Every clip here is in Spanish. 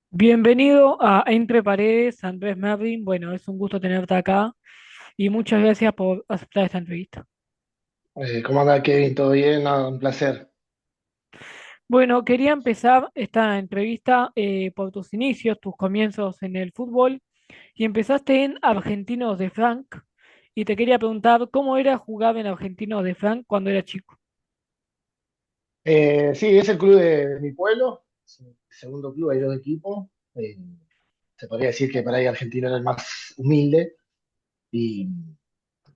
Bienvenido a Entre Paredes, Andrés Mervin. Bueno, es un gusto tenerte acá y muchas gracias por aceptar esta entrevista. ¿Cómo anda Kevin? ¿Todo bien? Nada, un placer. Bueno, quería empezar esta entrevista por tus inicios, tus comienzos en el fútbol y empezaste en Argentinos de Frank y te quería preguntar cómo era jugar en Argentinos de Frank cuando era chico. Sí, es el club de mi pueblo, es el segundo club, hay dos equipos. Se podría decir que para ahí Argentina era el más humilde y,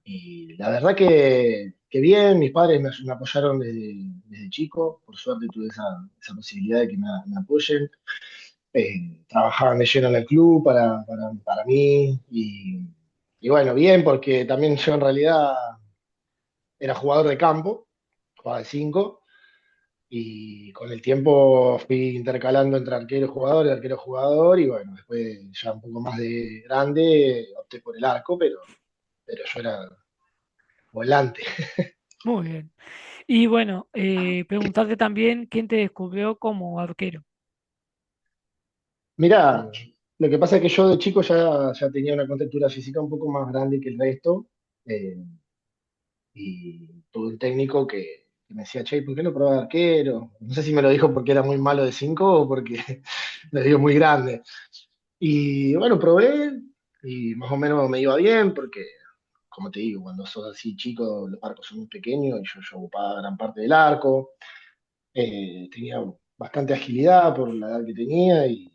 y la verdad que bien, mis padres me apoyaron desde chico, por suerte tuve esa posibilidad de que me apoyen. Trabajaban de lleno en el club para mí y bueno, bien, porque también yo en realidad era jugador de campo, jugaba de 5. Y con el tiempo fui intercalando entre arquero jugador, y bueno, después ya un poco más de grande opté por el arco, pero yo era volante. Muy bien. Y bueno, preguntarte también quién te descubrió como arquero. Mirá, lo que pasa es que yo de chico ya tenía una contextura física un poco más grande que el resto, eh, y tuve un técnico que me decía, che, ¿por qué no probás de arquero? No sé si me lo dijo porque era muy malo de 5 o porque me dio muy grande. Y bueno, probé y más o menos me iba bien porque, como te digo, cuando sos así chico, los arcos son muy pequeños y yo ocupaba gran parte del arco. Tenía bastante agilidad por la edad que tenía y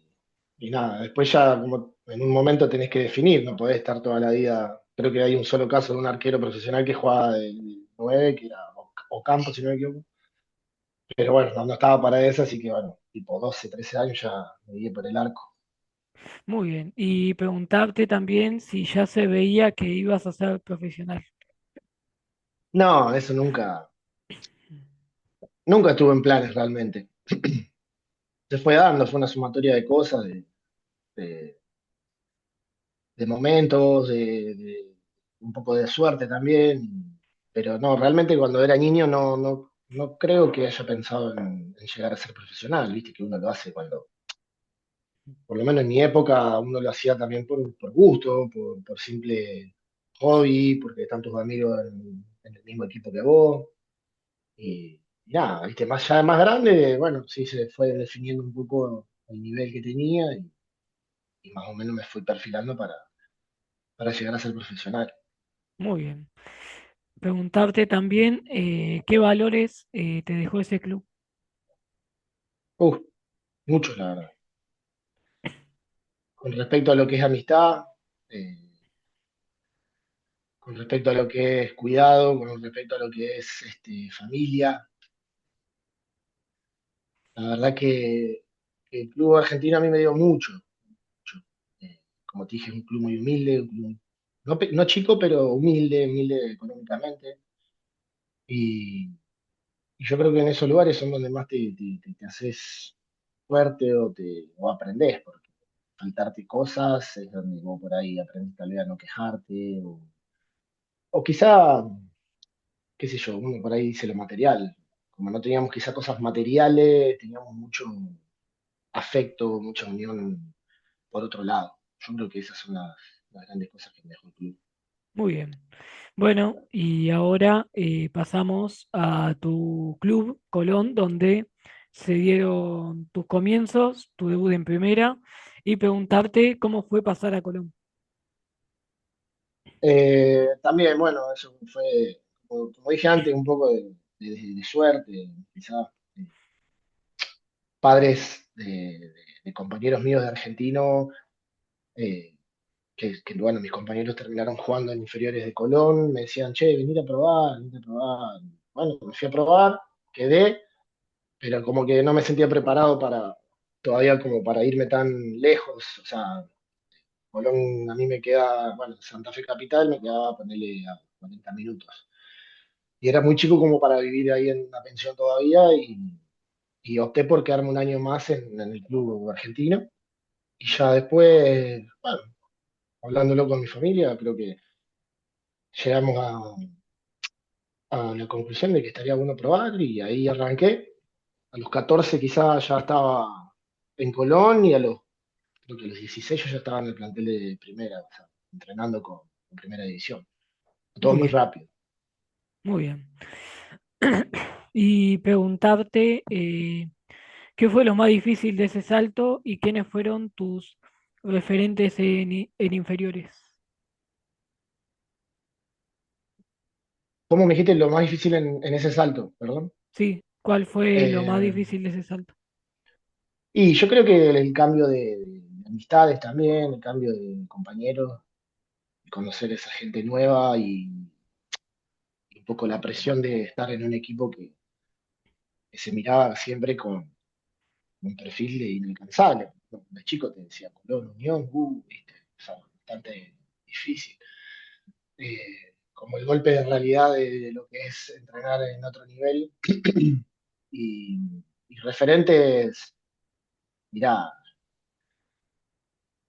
nada, después ya como en un momento tenés que definir, no podés estar toda la vida. Creo que hay un solo caso de un arquero profesional que jugaba de 9, que era Ocampo, si no me equivoco. Pero bueno, no estaba para eso, así que bueno, tipo 12 13 años ya me guié por el arco. Muy bien. Y preguntarte también si ya se veía que ibas a ser profesional. No, eso nunca estuvo en planes realmente. Se fue dando, fue una sumatoria de cosas, de- de momentos, de un poco de suerte también, pero no, realmente cuando era niño no creo que haya pensado en llegar a ser profesional, viste que uno lo hace cuando, por lo menos en mi época, uno lo hacía también por gusto, por simple hobby, porque están tus amigos en el mismo equipo que vos, y nada, viste, más ya más grande, bueno, sí se fue definiendo un poco el nivel que tenía y más o menos me fui perfilando para llegar a ser profesional. Muy bien. Preguntarte también qué valores te dejó ese club. Uf, muchos, la verdad. Con respecto a lo que es amistad, eh, con respecto a lo que es cuidado, con respecto a lo que es familia. La verdad que el club argentino a mí me dio mucho, mucho. Como te dije, es un club muy humilde, un club no chico, pero humilde económicamente. Y, y yo creo que en esos lugares son donde más te haces fuerte o aprendés, porque faltarte cosas es donde vos por ahí aprendés tal vez a no quejarte, o quizá qué sé yo, uno por ahí dice lo material. Como no teníamos quizá cosas materiales, teníamos mucho afecto, mucha unión por otro lado. Yo creo que esas son las grandes cosas que me dejó el club. Muy bien. Bueno, y ahora pasamos a tu club, Colón, donde se dieron tus comienzos, tu debut en primera, y preguntarte cómo fue pasar a Colón. También, bueno, eso fue, como dije antes, un poco de suerte, quizá. eh, Padres de compañeros míos de argentino, eh, bueno, mis compañeros terminaron jugando en inferiores de Colón, me decían, che, venite a probar, venite a probar. Bueno, me fui a probar, quedé, pero como que no me sentía preparado todavía como para irme tan lejos. O sea, Colón a mí me queda, bueno, Santa Fe Capital me quedaba ponerle a 40 minutos. Y era muy chico como para vivir ahí en una pensión todavía y opté por quedarme un año más en el club argentino. Y ya después, bueno, hablándolo con mi familia, creo que llegamos a la conclusión de que estaría bueno probar y ahí arranqué. A los 14 quizás ya estaba en Colón y Creo que a los 16 yo ya estaba en el plantel de primera, o sea, entrenando con primera división. Todo Muy muy bien, rápido. muy bien. Y preguntarte qué fue lo más difícil de ese salto y quiénes fueron tus referentes en inferiores. ¿Cómo me dijiste lo más difícil en ese salto? Perdón. Sí, ¿cuál fue lo más Eh, difícil de ese salto? y yo creo que el cambio de amistades también, el cambio de compañeros, conocer a esa gente nueva y un poco la presión de estar en un equipo que se miraba siempre con un perfil de inalcanzable. De chico te decía Colón, Unión, viste, o sea, bastante difícil. Como el golpe de realidad de lo que es entrenar en otro nivel. Y, y referentes, mirá,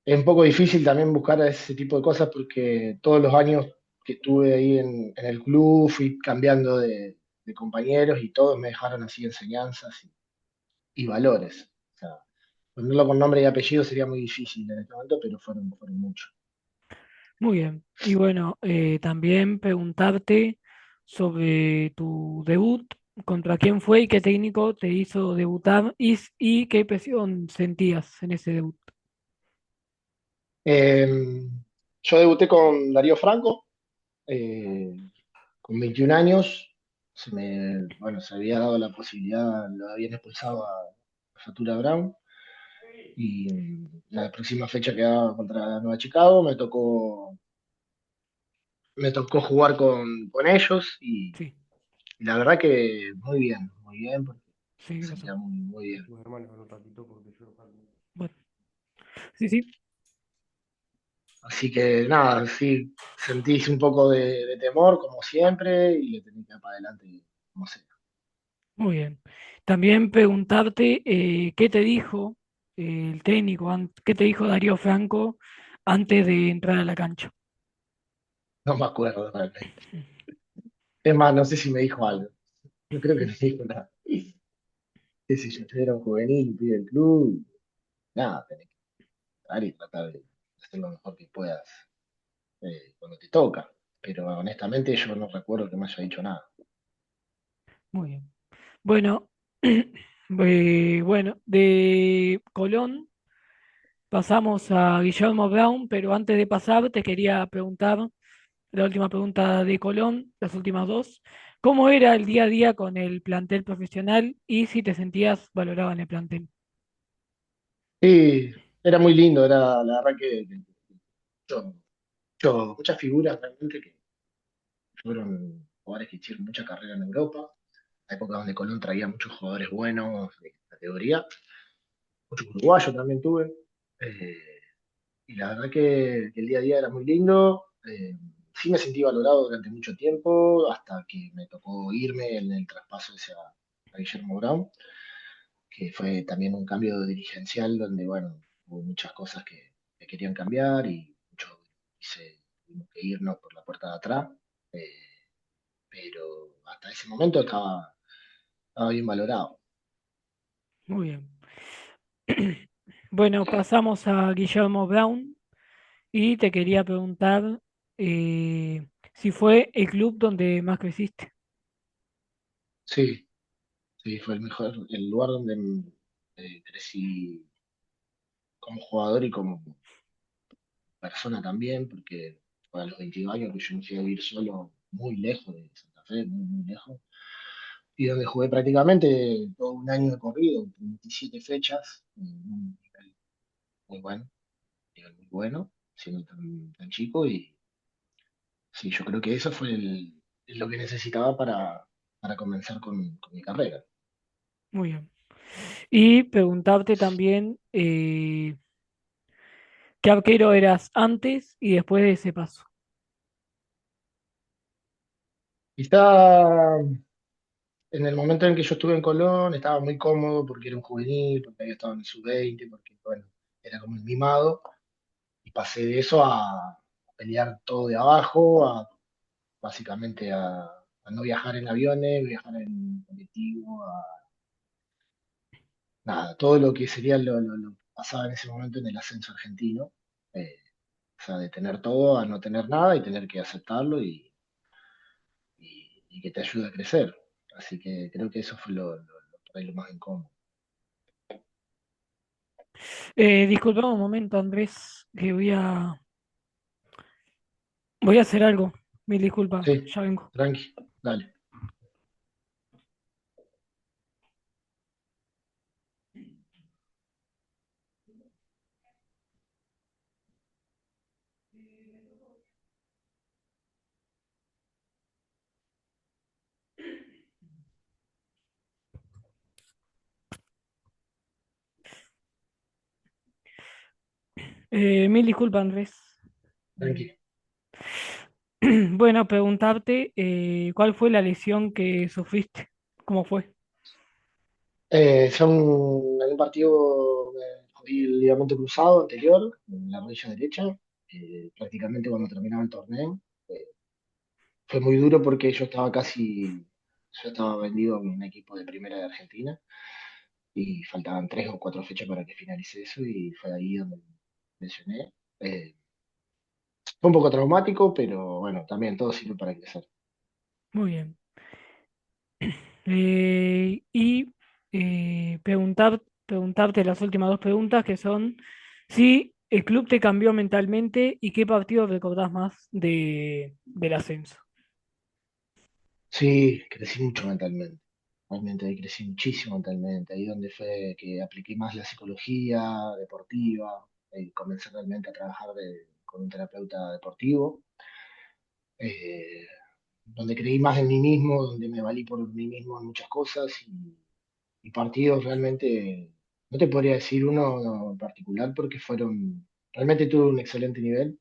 es un poco difícil también buscar ese tipo de cosas porque todos los años que estuve ahí en el club fui cambiando de compañeros y todos me dejaron así enseñanzas y valores. O sea, ponerlo con nombre y apellido sería muy difícil en este momento, pero fueron muchos. Muy bien. Y bueno, también preguntarte sobre tu debut, contra quién fue y qué técnico te hizo debutar y qué presión sentías en ese debut. Eh, yo debuté con Darío Franco, eh, con 21 años. Bueno, se había dado la posibilidad, lo habían expulsado a Fatura Brown. Y la próxima fecha quedaba contra Nueva Chicago, me tocó jugar con ellos Sí, y la verdad que muy bien, porque sí, me ¿qué pasó? sentía muy bien. Bueno, sí, sí, Así que nada, sí, sentí un poco de temor como siempre y le tenía que ir para adelante como sea. muy bien. También preguntarte qué te dijo el técnico, qué te dijo Darío Franco antes de entrar a la cancha. No me acuerdo realmente. Es más, no sé si me dijo algo. No creo que me dijo nada. Qué sé yo, era un juvenil, pide el club, y nada, tenés que estar y tratar de hacer lo mejor que puedas cuando te toca. Pero honestamente yo no recuerdo que me haya dicho nada. Muy bien. Bueno, bueno, de Colón pasamos a Guillermo Brown, pero antes de pasar te quería preguntar, la última pregunta de Colón, las últimas dos, ¿cómo era el día a día con el plantel profesional y si te sentías valorado en el plantel? Sí, era muy lindo, era la verdad que yo, muchas figuras realmente que fueron jugadores que hicieron mucha carrera en Europa, la época donde Colón traía muchos jugadores buenos de categoría, muchos uruguayos también tuve, eh, y la verdad que el día a día era muy lindo, sí me sentí valorado durante mucho tiempo, hasta que me tocó irme en el traspaso ese a Guillermo Brown, que fue también un cambio dirigencial donde, bueno, hubo muchas cosas que querían cambiar y mucho tuvimos que irnos por la puerta de atrás, eh, pero hasta ese momento estaba bien valorado. Muy bien. Bueno, pasamos a Guillermo Brown y te quería preguntar si fue el club donde más creciste. Sí, sí, fue el lugar donde crecí como jugador y como persona también, porque fue a los 22 años que yo me fui a vivir solo muy lejos de Santa Fe, muy lejos, y donde jugué prácticamente todo un año de corrido, 27 fechas, un nivel muy bueno, nivel muy bueno, siendo tan chico, y sí, yo creo que eso fue lo que necesitaba para comenzar con mi carrera. Muy bien. Y preguntarte también qué arquero eras antes y después de ese paso. Quizá en el momento en que yo estuve en Colón estaba muy cómodo porque era un juvenil, porque había estado en el sub-20, porque bueno, era como el mimado, y pasé de eso a pelear todo de abajo, básicamente a no viajar en aviones, viajar en colectivo, nada, todo lo que sería pasaba en ese momento en el ascenso argentino. Eh, o sea, de tener todo a no tener nada y tener que aceptarlo y que te ayude a crecer. Así que creo que eso fue por ahí lo más incómodo. Disculpame un momento, Andrés, que voy a hacer algo. Mil disculpas, Sí, ya vengo. tranqui, dale. Mil disculpas, Andrés. Tranqui. Bueno, preguntarte cuál fue la lesión que sufriste, cómo fue. En un partido me jodí el ligamento cruzado anterior, en la rodilla derecha, prácticamente cuando terminaba el torneo. Eh, Fue muy duro porque yo estaba vendido a un equipo de primera de Argentina y faltaban 3 o 4 fechas para que finalice eso y fue ahí donde me lesioné. Eh, Fue un poco traumático, pero bueno, también todo sirve para crecer. Muy bien. Y preguntarte las últimas dos preguntas que son si el club te cambió mentalmente y qué partido recordás más del ascenso. Sí, crecí mucho mentalmente. Realmente ahí crecí muchísimo mentalmente. Ahí donde fue que apliqué más la psicología deportiva, comencé realmente a trabajar con un terapeuta deportivo, eh, donde creí más en mí mismo, donde me valí por mí mismo en muchas cosas y partidos realmente, no te podría decir uno en particular porque realmente tuve un excelente nivel,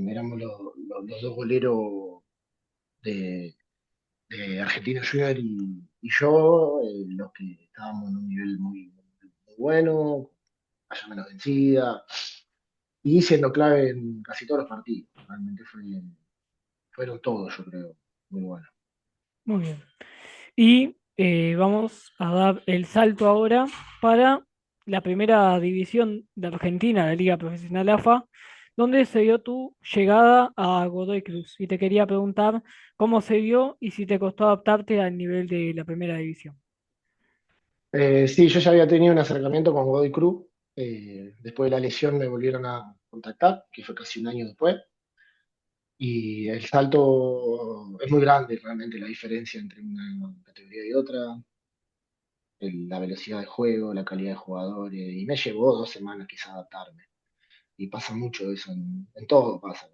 éramos los dos goleros de Argentino Junior y yo, los que estábamos en un nivel muy bueno, haya menos vencida, y siendo clave en casi todos los partidos. Realmente fueron todos, yo creo, muy buenos. Muy bien. Y vamos a dar el salto ahora para la primera división de Argentina, la Liga Profesional AFA, donde se dio tu llegada a Godoy Cruz. Y te quería preguntar cómo se dio y si te costó adaptarte al nivel de la primera división. Sí, yo ya había tenido un acercamiento con Godoy Cruz. Después de la lesión me volvieron a contactar, que fue casi un año después. Y el salto es muy grande, realmente, la diferencia entre una categoría y otra. La velocidad de juego, la calidad de jugadores, y me llevó 2 semanas quizás adaptarme. Y pasa mucho eso, en todo pasa.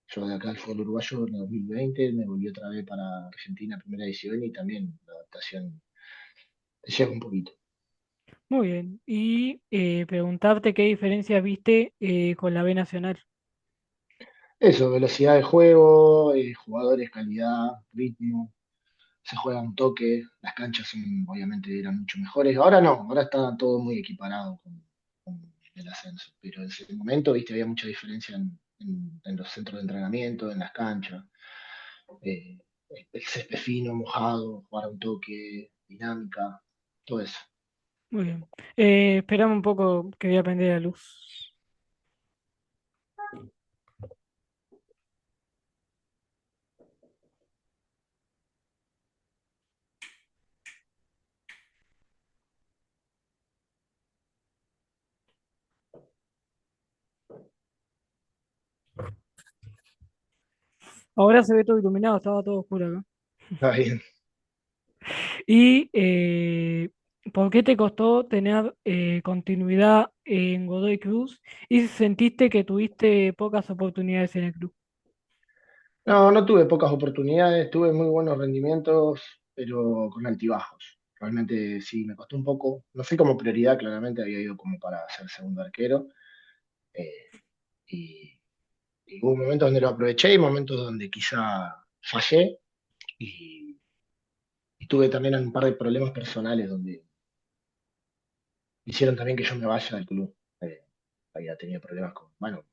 Yo de acá al fútbol uruguayo en el 2020 me volví otra vez para Argentina primera edición y también la adaptación te lleva un poquito. Muy bien. Y preguntarte qué diferencias viste con la B Nacional. Eso, velocidad de juego, jugadores, calidad, ritmo, se juega un toque, las canchas obviamente eran mucho mejores. Ahora no, ahora está todo muy equiparado con el ascenso, pero en ese momento, viste, había mucha diferencia en los centros de entrenamiento, en las canchas. eh, el césped fino, mojado, jugar a un toque, dinámica, todo eso. Muy bien. Esperame un poco que voy a prender la luz. Ahora se ve todo iluminado, estaba todo oscuro acá. Está bien. ¿Y por qué te costó tener continuidad en Godoy Cruz y si sentiste que tuviste pocas oportunidades en el club? No, no tuve pocas oportunidades, tuve muy buenos rendimientos, pero con altibajos. Realmente sí, me costó un poco. No fui como prioridad, claramente había ido como para ser segundo arquero. eh, y, y hubo momentos donde lo aproveché y momentos donde quizá fallé. Y, y tuve también un par de problemas personales donde hicieron también que yo me vaya del club. Había tenido problemas bueno,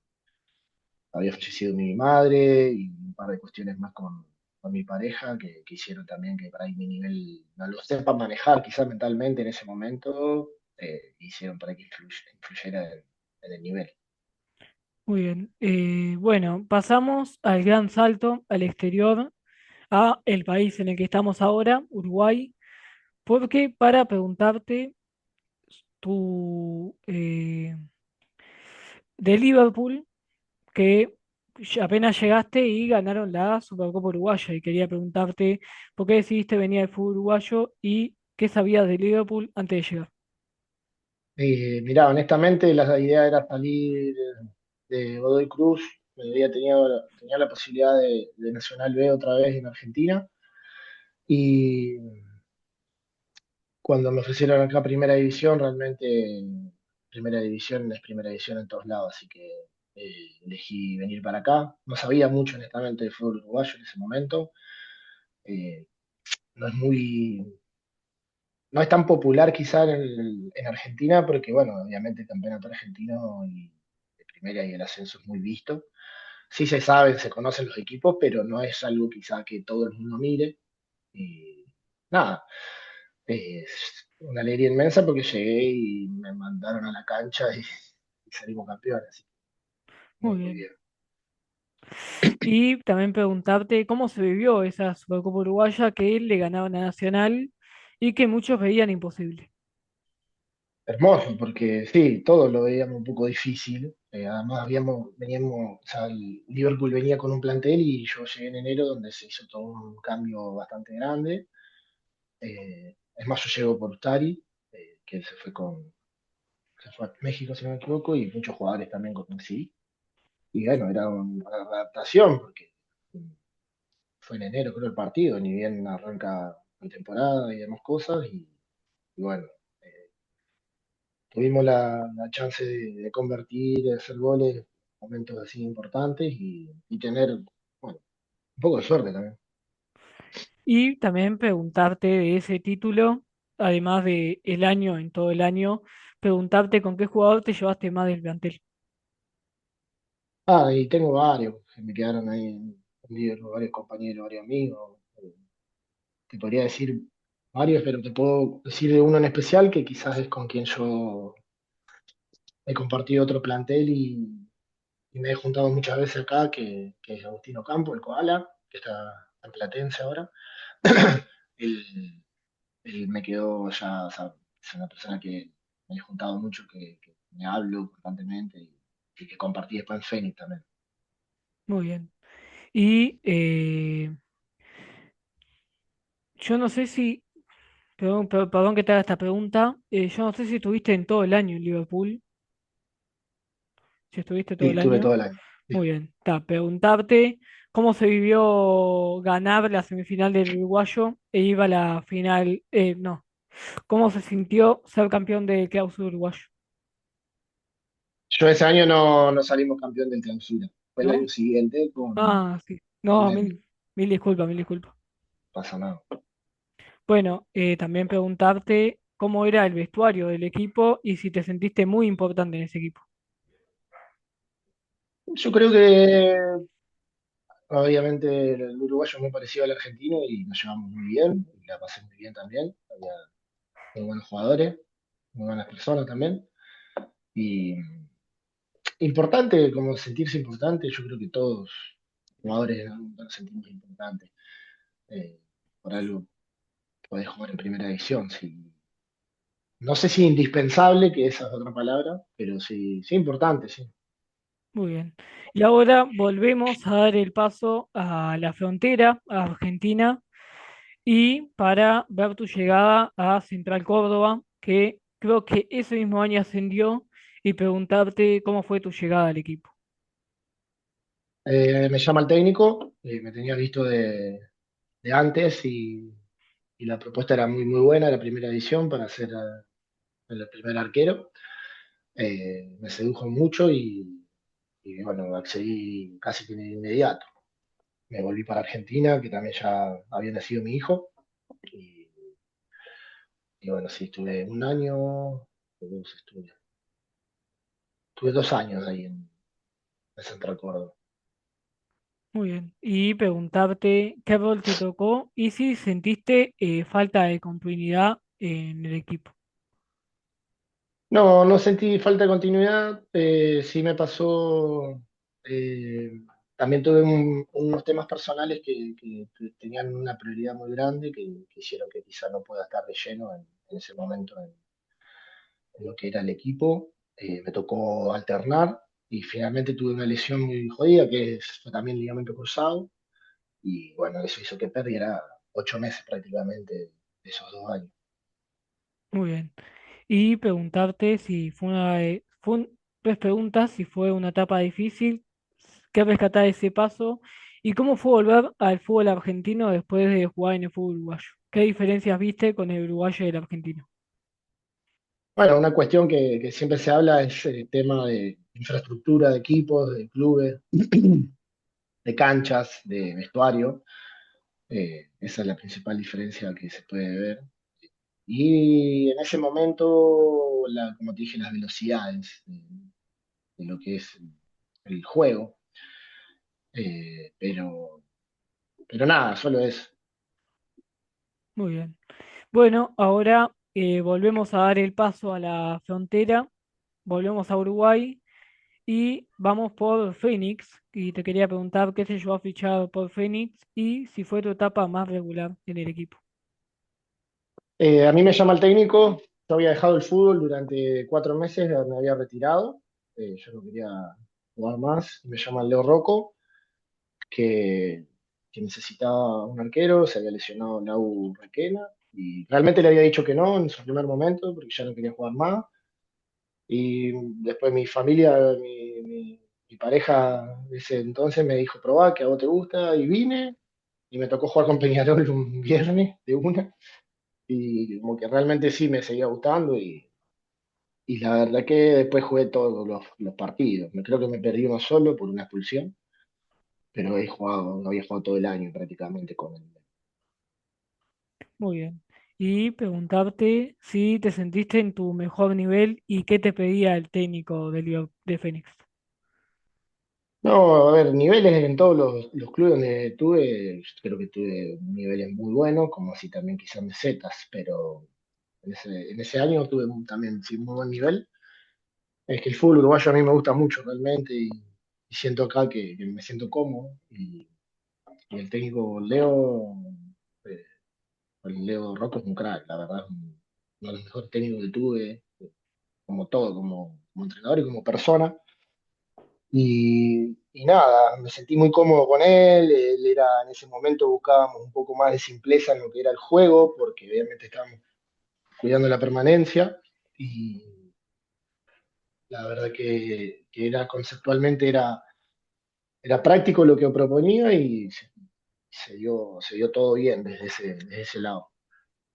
había fallecido mi madre y un par de cuestiones más con mi pareja que hicieron también que para ahí mi nivel no lo sepa manejar quizás mentalmente en ese momento. hicieron para que influyera en el nivel. Muy bien. Bueno, pasamos al gran salto al exterior, a el país en el que estamos ahora, Uruguay, porque para preguntarte tu de Liverpool, que apenas llegaste y ganaron la Supercopa Uruguaya, y quería preguntarte por qué decidiste venir al fútbol uruguayo y qué sabías de Liverpool antes de llegar. Mirá, honestamente la idea era salir de Godoy Cruz, tenía la posibilidad de Nacional B otra vez en Argentina y cuando me ofrecieron acá Primera División, realmente Primera División es Primera División en todos lados, así que elegí venir para acá. No sabía mucho honestamente del fútbol uruguayo en ese momento. Eh, no es muy, no es tan popular quizá en Argentina porque, bueno, obviamente el campeonato argentino y de primera y el ascenso es muy visto. Sí se saben, se conocen los equipos, pero no es algo quizá que todo el mundo mire. Y nada, es una alegría inmensa porque llegué y me mandaron a la cancha y salimos campeones. Así que muy, Muy muy bien. bien. Y también preguntarte cómo se vivió esa Supercopa Uruguaya que le ganaban a Nacional y que muchos veían imposible. Hermoso, porque sí, todos lo veíamos un poco difícil. Además, o sea, el Liverpool venía con un plantel y yo llegué en enero donde se hizo todo un cambio bastante grande. Es más, yo llego por Ustari, que se fue a México, si no me equivoco, y muchos jugadores también conocí. Y bueno, era una adaptación, porque fue en enero, creo, el partido, ni bien arranca la temporada y demás cosas. Y bueno, eh, tuvimos la chance de convertir, de hacer goles, momentos así importantes y tener, bueno, un poco de suerte también. Y también preguntarte de ese título, además de el año, en todo el año, preguntarte con qué jugador te llevaste más del plantel. Ah, y tengo varios que me quedaron ahí en Liverpool, varios compañeros, varios amigos. Te podría decir varios, pero te puedo decir de uno en especial que quizás es con quien yo he compartido otro plantel y me he juntado muchas veces acá, que es Agustino Campo, el Koala, que está en Platense ahora. Él, él me quedó ya, o sea, es una persona que me he juntado mucho, que me hablo constantemente y que compartí después en Fénix también. Muy bien. Y yo no sé si, perdón que te haga esta pregunta, yo no sé si estuviste en todo el año en Liverpool, si estuviste todo Sí, el estuve año. todo el año. Sí. Muy bien. Preguntarte cómo se vivió ganar la semifinal del Uruguayo e iba a la final, no, cómo se sintió ser campeón de clausura uruguayo, Yo ese año no salimos campeón del clausura. Fue el año ¿no? siguiente Ah, sí. con No, Lemmy. mil disculpas, mil disculpas. Pasa nada. Bueno, también preguntarte cómo era el vestuario del equipo y si te sentiste muy importante en ese equipo. Yo creo que obviamente el uruguayo es muy parecido al argentino y nos llevamos muy bien, y la pasé muy bien también. Había muy buenos jugadores, muy buenas personas también. Y importante, como sentirse importante, yo creo que todos los jugadores en algún momento nos sentimos importantes. Eh, por algo podés jugar en primera división. Sí. No sé si indispensable, que esa es otra palabra, pero sí, sí importante, sí. Muy bien. Y ahora volvemos a dar el paso a la frontera, a Argentina, y para ver tu llegada a Central Córdoba, que creo que ese mismo año ascendió, y preguntarte cómo fue tu llegada al equipo. Me llama el técnico, me tenía visto de antes y la propuesta era muy, muy buena, la primera edición para ser el primer arquero. Me sedujo mucho y bueno, accedí casi que de inmediato. Me volví para Argentina, que también ya había nacido mi hijo. Y, y bueno, sí, estuve un año, o dos, estuve 2 años ahí en Central Córdoba. Muy bien. Y preguntarte qué rol te tocó y si sentiste falta de continuidad en el equipo. No, no sentí falta de continuidad. Sí me pasó. eh, También tuve unos temas personales que tenían una prioridad muy grande que hicieron que quizá no pueda estar de lleno en ese momento en lo que era el equipo. Me tocó alternar y finalmente tuve una lesión muy jodida fue también ligamento cruzado. Y bueno, eso hizo que perdiera 8 meses prácticamente de esos 2 años. Muy bien. Y preguntarte si fue tres preguntas, si fue una etapa difícil, qué rescatar de ese paso y cómo fue volver al fútbol argentino después de jugar en el fútbol uruguayo. ¿Qué diferencias viste con el uruguayo y el argentino? Bueno, una cuestión que siempre se habla es el tema de infraestructura de equipos, de clubes, de canchas, de vestuario. Esa es la principal diferencia que se puede ver. Y en ese momento, como te dije, las velocidades de lo que es el juego. Pero nada, solo eso. Muy bien. Bueno, ahora volvemos a dar el paso a la frontera, volvemos a Uruguay y vamos por Phoenix. Y te quería preguntar qué se llevó a fichar por Phoenix y si fue tu etapa más regular en el equipo. A mí me llama el técnico, yo había dejado el fútbol durante 4 meses, me había retirado, yo no quería jugar más, y me llama Leo Rocco, que, que necesitaba un arquero, se había lesionado Lau Requena, y realmente le había dicho que no en su primer momento, porque ya no quería jugar más, y después mi familia, mi pareja de ese entonces me dijo, probá, que a vos te gusta, y vine, y me tocó jugar con Peñarol un viernes de una, y como que realmente sí me seguía gustando y la verdad que después jugué todos los partidos. Creo que me perdí uno solo por una expulsión, pero he jugado, no había jugado todo el año prácticamente con él. Muy bien. Y preguntarte si te sentiste en tu mejor nivel y qué te pedía el técnico de Fénix. No, a ver, niveles en todos los clubes donde tuve, creo que tuve niveles muy buenos, como así también quizás mesetas, pero en ese año tuve también sí, muy buen nivel. Es que el fútbol uruguayo a mí me gusta mucho realmente y siento acá que me siento cómodo y el técnico Leo, eh, el Leo Rocco es un crack, la verdad, uno de los mejores técnicos que tuve, como todo, como entrenador y como persona. Y nada, me sentí muy cómodo con él. Él era, en ese momento buscábamos un poco más de simpleza en lo que era el juego, porque obviamente estábamos cuidando la permanencia. Y la verdad que era conceptualmente era práctico lo que proponía y se dio todo bien desde ese lado.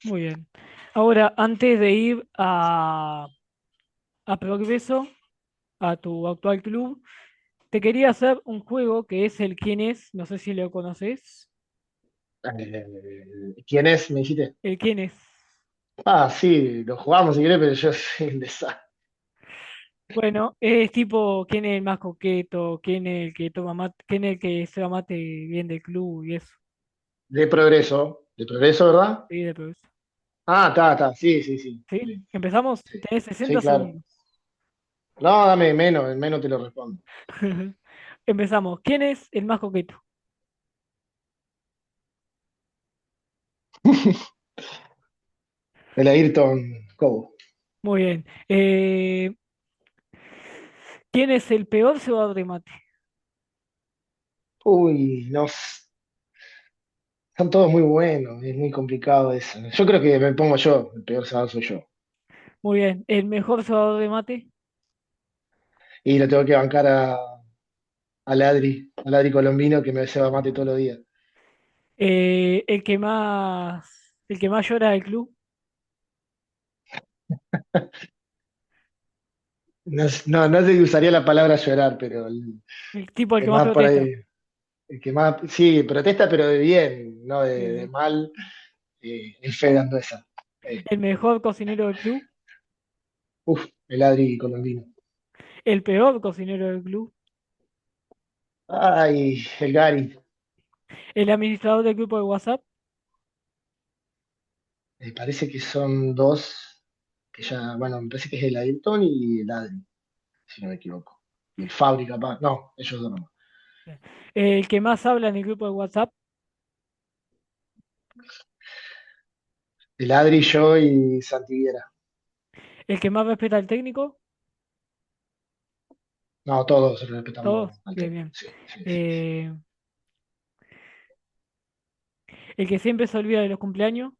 Muy bien. Ahora, antes de ir a Progreso, a tu actual club, te quería hacer un juego que es el quién es, no sé si lo conoces. ¿Quién es? Me dijiste. El quién es. Ah, sí, lo jugamos si querés, pero yo soy un desastre. Bueno, es tipo quién es el más coqueto, quién es el que toma mate, quién es el que se va mate bien del club y eso. De progreso, ¿verdad? Sí, de Progreso. Ah, está, sí, sí, sí. ¿Sí? Sí, ¿Empezamos? sí, Tenés sí, 60 claro. segundos. No, dame menos, en menos te lo respondo. Empezamos. ¿Quién es el más coqueto? El Ayrton Cobo. Muy bien. ¿Quién es el peor cebador de mate? Uy, no, son todos muy buenos, es muy complicado eso. Yo creo que me pongo yo, el peor sábado soy yo. Muy bien. ¿El mejor cebador de mate? Y lo tengo que bancar a Ladri Colombino que me se va mate todos los días. El que más llora del club. No, no sé si usaría la palabra llorar, pero El tipo el que que más más por protesta. ahí, el que más, sí, protesta, pero de bien, no de Bien. mal, es fe dando esa. Eh, El mejor cocinero del club. el Ladri Colombino. El peor cocinero del club. Ay, el Gary. El administrador del grupo de WhatsApp. Me parece que son dos. que ya, bueno, me parece que es el Ayrton y el Adri, si no me equivoco. Y el Fabri, capaz. No, ellos dos no. El que más habla en el grupo de WhatsApp, El Adri, yo y Santiviera. el que más respeta al técnico, No, todos todos, respetamos al bien, técnico. bien. Sí, sí, sí, sí. Eh, el que siempre se olvida de los cumpleaños,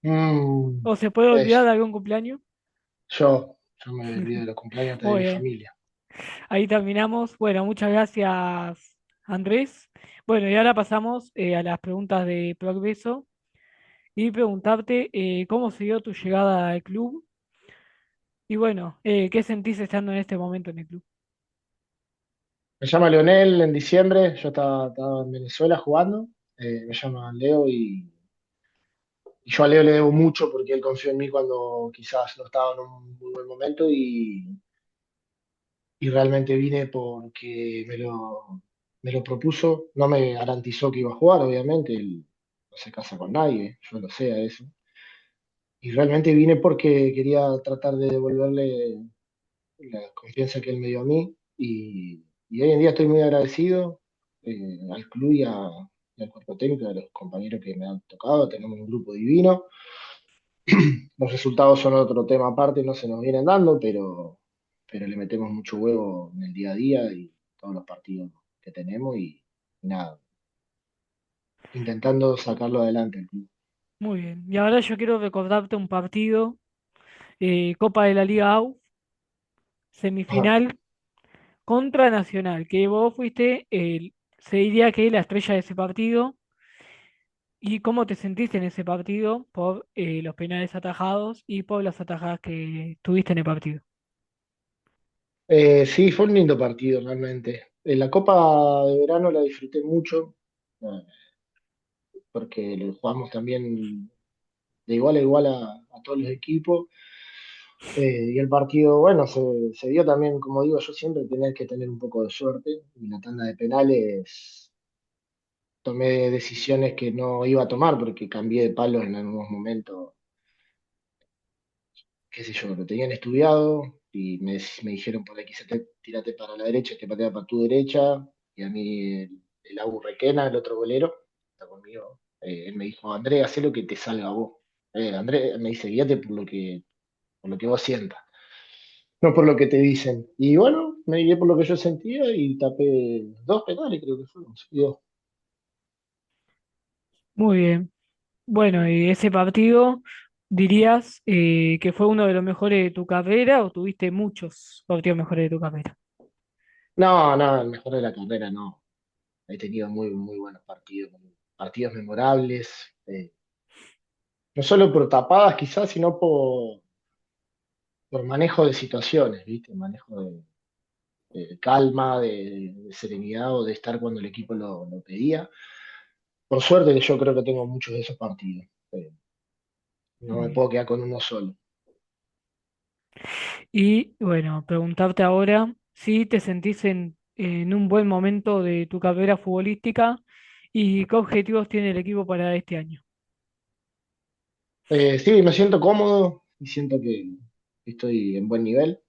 Mm, o se puede olvidar es, de algún cumpleaños. yo me olvido de los cumpleaños hasta de Muy mi bien, familia. ahí terminamos. Bueno, muchas gracias, Andrés. Bueno, y ahora pasamos a las preguntas de progreso y preguntarte cómo se dio tu llegada al club y bueno, qué sentís estando en este momento en el club. Me llama Leonel en diciembre, yo estaba en Venezuela jugando, me llama Leo y yo a Leo le debo mucho porque él confió en mí cuando quizás no estaba en un muy buen momento y realmente vine porque me lo propuso, no me garantizó que iba a jugar, obviamente, él no se casa con nadie, yo lo sé a eso. Y realmente vine porque quería tratar de devolverle la confianza que él me dio a mí y hoy en día estoy muy agradecido al club y al cuerpo técnico, a los compañeros que me han tocado, tenemos un grupo divino. Los resultados son otro tema aparte, no se nos vienen dando, pero le metemos mucho huevo en el día a día y todos los partidos que tenemos y nada, intentando sacarlo adelante el club. Muy bien, y ahora yo quiero recordarte un partido, Copa de la Liga AU, Ajá. semifinal contra Nacional, que vos fuiste, se diría que la estrella de ese partido. ¿Y cómo te sentiste en ese partido por los penales atajados y por las atajadas que tuviste en el partido? Sí, fue un lindo partido realmente. La Copa de Verano la disfruté mucho, eh, porque lo jugamos también de igual a igual a todos los equipos. Y el partido, bueno, se dio también, como digo yo siempre, tener que tener un poco de suerte. En la tanda de penales tomé decisiones que no iba a tomar porque cambié de palos en algunos momentos, qué sé yo, lo tenían estudiado y me dijeron por aquí, tírate para la derecha, te patea para tu derecha. Y a mí el Abu Requena, el otro golero, está conmigo, él me dijo, André, haz lo que te salga a vos. André me dice, guíate por lo que vos sientas, no por lo que te dicen. Y bueno, me guié por lo que yo sentía y tapé dos penales, creo que fueron. Sí, dos. Muy bien. Bueno, y ese partido, ¿dirías que fue uno de los mejores de tu carrera o tuviste muchos partidos mejores de tu carrera? No, no, el mejor de la carrera no. He tenido muy, muy buenos partidos, partidos memorables, no solo por tapadas quizás, sino por manejo de situaciones, ¿viste? Manejo de calma, de serenidad o de estar cuando el equipo lo pedía. Por suerte, yo creo que tengo muchos de esos partidos. No Muy me bien. puedo quedar con uno solo. Y bueno, preguntarte ahora si te sentís en un buen momento de tu carrera futbolística y qué objetivos tiene el equipo para este año. Sí, me siento cómodo y siento que estoy en buen nivel.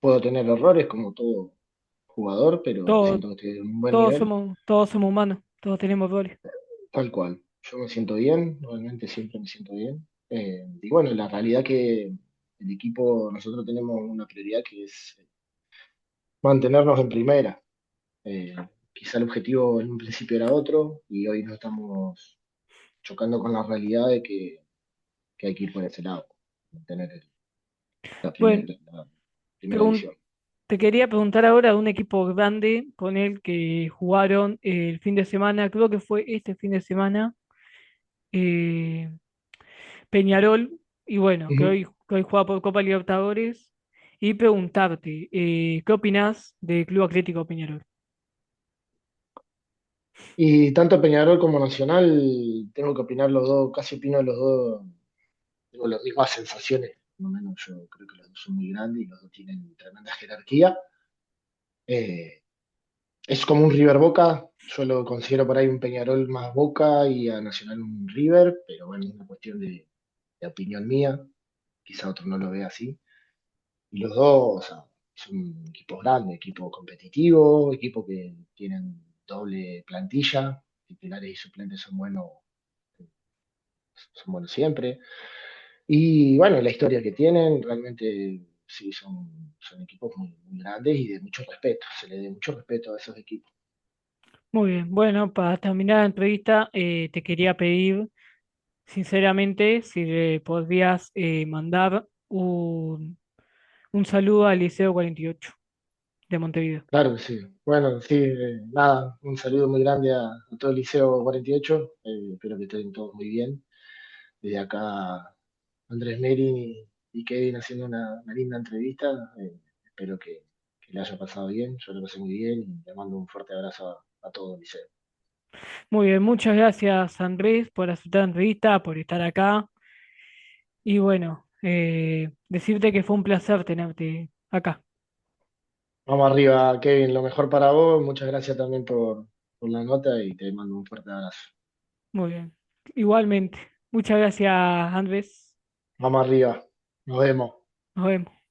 Puedo tener errores como todo jugador, pero Todos, siento que estoy en un buen nivel, todos somos humanos, todos tenemos roles. tal cual. Yo me siento bien, realmente siempre me siento bien. Y bueno, la realidad que el equipo, nosotros tenemos una prioridad que es mantenernos en primera. Eh, Quizá el objetivo en un principio era otro y hoy nos estamos chocando con la realidad de que hay que ir por ese lado, mantener Bueno, la primera pregun- división. te quería preguntar ahora de un equipo grande con el que jugaron el fin de semana, creo que fue este fin de semana, eh, Peñarol, y bueno, Ujú. que hoy juega por Copa Libertadores, y preguntarte, ¿qué opinás del Club Atlético Peñarol? Y tanto Peñarol como Nacional, tengo que opinar los dos, casi opino los dos, tengo las mismas sensaciones, por lo menos yo creo que los dos son muy grandes y los dos tienen tremenda jerarquía. Eh, es como un River Boca, yo lo considero por ahí un Peñarol más Boca y a Nacional un River, pero bueno, es una cuestión de de opinión mía, quizá otro no lo vea así. Y los dos, o sea, son equipos grandes, equipos competitivos, equipos que tienen doble plantilla, titulares y suplentes son buenos siempre. Y bueno, la historia que tienen, realmente sí, son equipos muy grandes y de mucho respeto, se le dé mucho respeto a esos equipos. Muy bien, bueno, para terminar la entrevista, te quería pedir, sinceramente, si le podrías mandar un saludo al Liceo 48 de Montevideo. Claro que sí. Bueno, sí, nada, un saludo muy grande a todo el Liceo 48, espero que estén todos muy bien. Desde acá, Andrés Merin y Kevin haciendo una linda entrevista, espero que le haya pasado bien, yo lo pasé muy bien y le mando un fuerte abrazo a todo el Liceo. Muy bien, muchas gracias Andrés por aceptar la entrevista, por estar acá. Y bueno, decirte que fue un placer tenerte acá. Vamos arriba, Kevin, lo mejor para vos, muchas gracias también por la nota y te mando un fuerte abrazo. Muy bien. Igualmente. Muchas gracias Andrés. Vamos arriba, nos vemos. Nos vemos.